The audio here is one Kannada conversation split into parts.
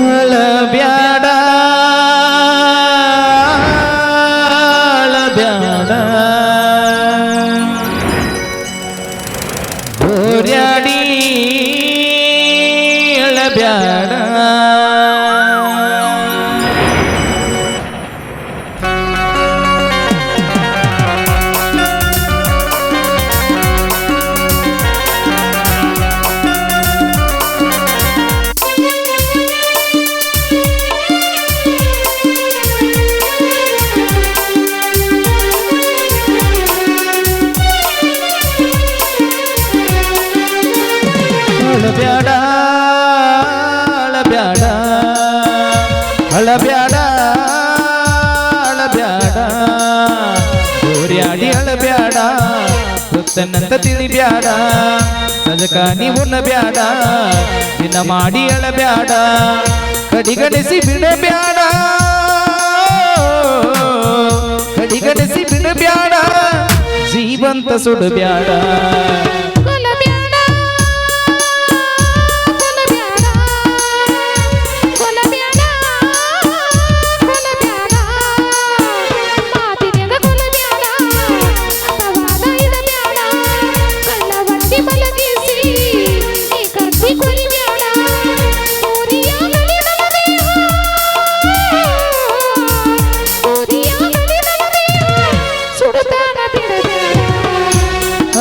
ಅಳಬ್ಯಾಡ ಅಳಬ್ಯಾಡ ಗೋರ್ಯಾಡಿ ಅಳಬ್ಯಾಡ ಅಳಬ್ಯಾಡ ಅಳಬ್ಯಾಡ ಅಳಬ್ಯಾಡ ಅಳಬ್ಯಾಡ ಗೋರ್ಯಾಡಿ ಅಳಬ್ಯಾಡ ವೃತ್ತನಂತ ತಿಳಿಬ್ಯಾಡ ಸಜಕ ನೀವು ನಬ್ಯಾಡ ದಿನ ಮಾಡಿ ಅಳಬ್ಯಾಡ ಕಡಿಗಣಿಸಿ ಬಿಡಬ್ಯಾಡ ಕಡಿಗಣಿಸಿ ಬಿಡಬ್ಯಾಡ ಜೀವಂತ ಸುಡಬ್ಯಾಡ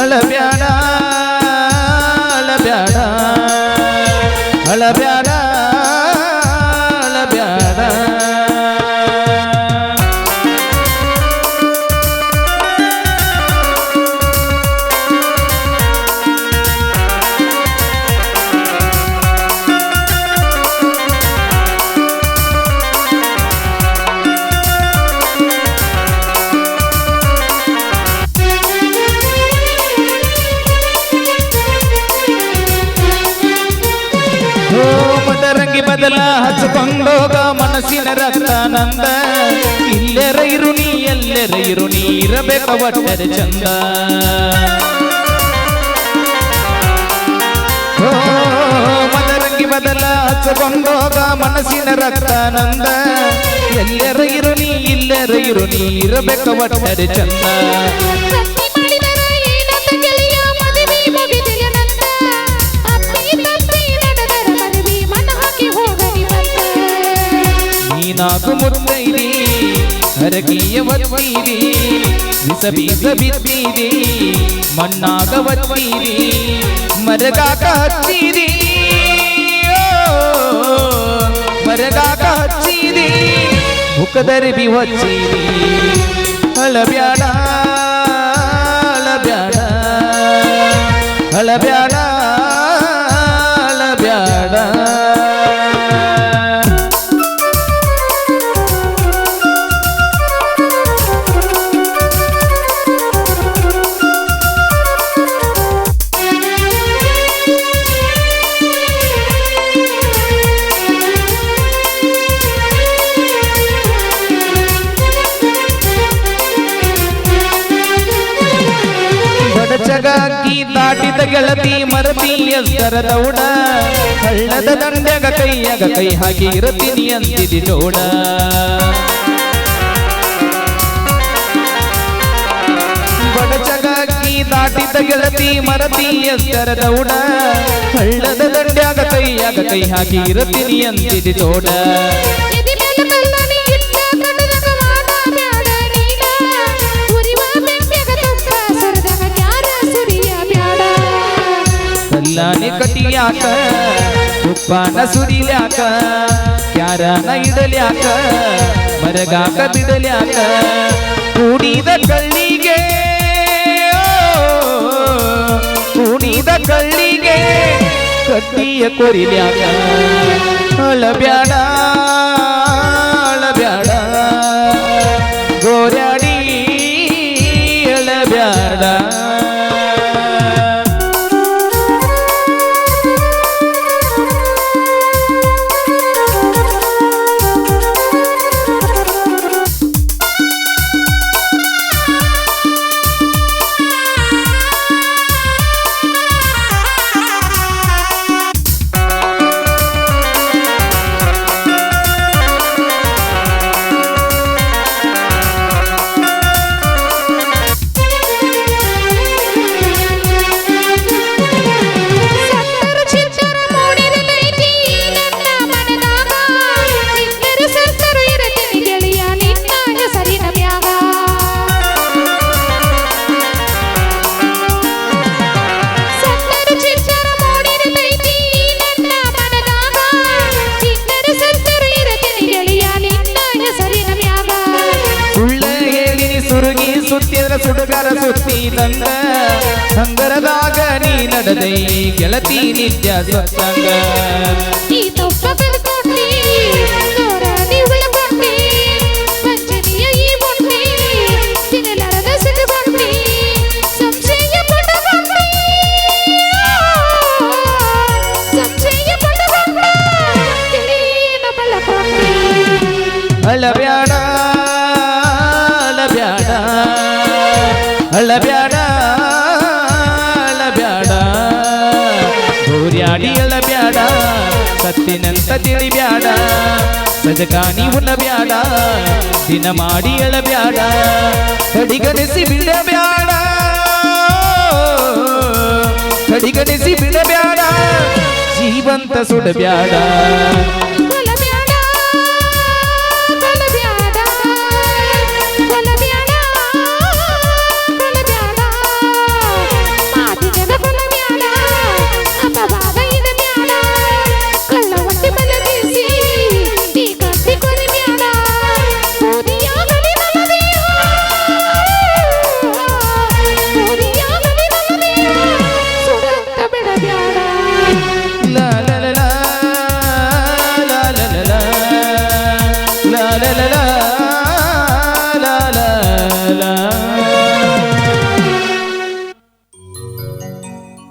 ಅಳಬ್ಯಾಡ ಅಳಬ್ಯಾಡ ಅಳಬ್ಯಾಡ ಅಳಬ್ಯಾಡ ಮದರಂಗಿ ಬದಲ ಹಚ್ಚಿಕೊಂಡೋಗ ಮನಸ್ಸಿನ ರಕ್ತಾನಂದ ಇಲ್ಲೆರ ಇರು ನೀ ಎಲ್ಲೆರ ಇರು ನೀ ಇರಬೇಕ ಒಟ್ಟರೆ ಚಂದ ಮದರಂಗಿ ಬದಲ ಹಚ್ಚಿಕೊಂಡೋಗ ಮನಸ್ಸಿನ ರಕ್ತಾನಂದ ಎಲ್ಲೆರ ಇರು ನೀ ಇಲ್ಲೆರ ಇರು ನೀ ಇರಬೇಕ ಒಟ್ಟರೆ ಚಂದ ನಾಕು ಮುತ್ತೈದಿ ಹರಗಿಯ ಒತ್ತೀರಿ ವಿಸ ಬೀಸ ಬಿತ್ತೀರಿ ಮಣ್ಣಾಗ ಒತ್ತೀರಿ ಮರಗಾಕ ಹಚ್ಚಿರಿ ಮರಗಾಕ ಹಚ್ಚಿರಿ ಮುಖದರ್ಬಿ ಹೊಚ್ಚಿರಿ ಅಳಬ್ಯಾಡ ಅಳಬ್ಯಾಡ ಅಳಬ್ಯಾಡ ಅಳಬ್ಯಾಡ ಜಗಕ್ಕಿ ದಾಟಿದ ಗೆಳತಿ ಮರತಿ ಎಸ್ತರ ದೌಡ ಹಳ್ಳದ ದಂಡೆಗ ಕೈಯಾಗ ಕೈ ಹಾಕಿ ಇರತೀನಿ ಅಂತಿದಿ ಜೋಡ ಬಡ ಜಗಕ್ಕಿ ದಾಟಿದ ಗೆಳತಿ ಮರತಿ ಎಸ್ತರ ದೌಡ ಹಳ್ಳದ ದಂಡ್ಯಾಗ ಕೈಯಾಗ ಕೈ ಹಾಕಿ ಇರತೀನಿ ಅಂತಿದಿ ಜೋಡ ಕಲ್ಲಾಣಿ ಕಟಿಯಾಕ ತುಪ್ಪನ ಸುರಿಲ್ಯಾಕ ಕ್ಯಾರನ ಇಡಲ್ಯಾಕ ಮರಗಾಕ ಬಿಡಲ್ಯಾಕ ಕೂಡಿದ ಕಳ್ಳಿಗೆ ಕೂಡಿದ ಕಳ್ಳಿಗೆ ಕಟ್ಟಿಯ ಕೊರಿಲ್ಯಾಕ ಅಳಬ್ಯಾಡ ಅಳಬ್ಯಾಡ ಗೋರ್ಯಾಡಿ ಅಳಬ್ಯಾಡ ಸುತ್ತಿದಂಗ ಹಂಗರದಾಗ ನೀ ನಡೆದೈ ಗೆಳತಿ ನಿತ್ಯ ಸತ್ಸಂಗ ಈ ತಪ್ಪ ಬೆಳ್ಕೊಂಡಿ ನೂರಾನಿ ಉಳ್ಕೊಂಡಿ ವಂಚನೆಯ ಈ ಬುಂಡಿ ತಿನ್ನಲಾರದ ಸಿಡುಗೊಂಡಿ ಸಂಶಯ ಪಟ್ಟುಕೊಂಡಿ ಸಂಶಯ ಪಟ್ಟುಕೊಂಡಿ ತಿಳಿನ ಬಲಕೊಂಡಿ ಅಳಬ್ಯಾಡ ಅಳಬ್ಯಾಡ ಅಳಬ್ಯಾಡ ಅಳಬ್ಯಾಡ ಗೋರ್ಯಾಡಿ ಅಳಬ್ಯಾಡ ಸತ್ತಿನಂತ ತಿಳಿಬ್ಯಾಡ ಸಜಕಾನಿ ಉಣ್ಣಬ್ಯಾಡ ದಿನ ಮಾಡಿ ಅಳಬ್ಯಾಡ ಕಡಿಗಣಿಸಿ ಬಿಡಬ್ಯಾಡ ಕಡಿಗಣಿಸಿ ಬಿಡಬ್ಯಾಡ ಜೀವಂತ ಸುಡಬ್ಯಾಡ la la la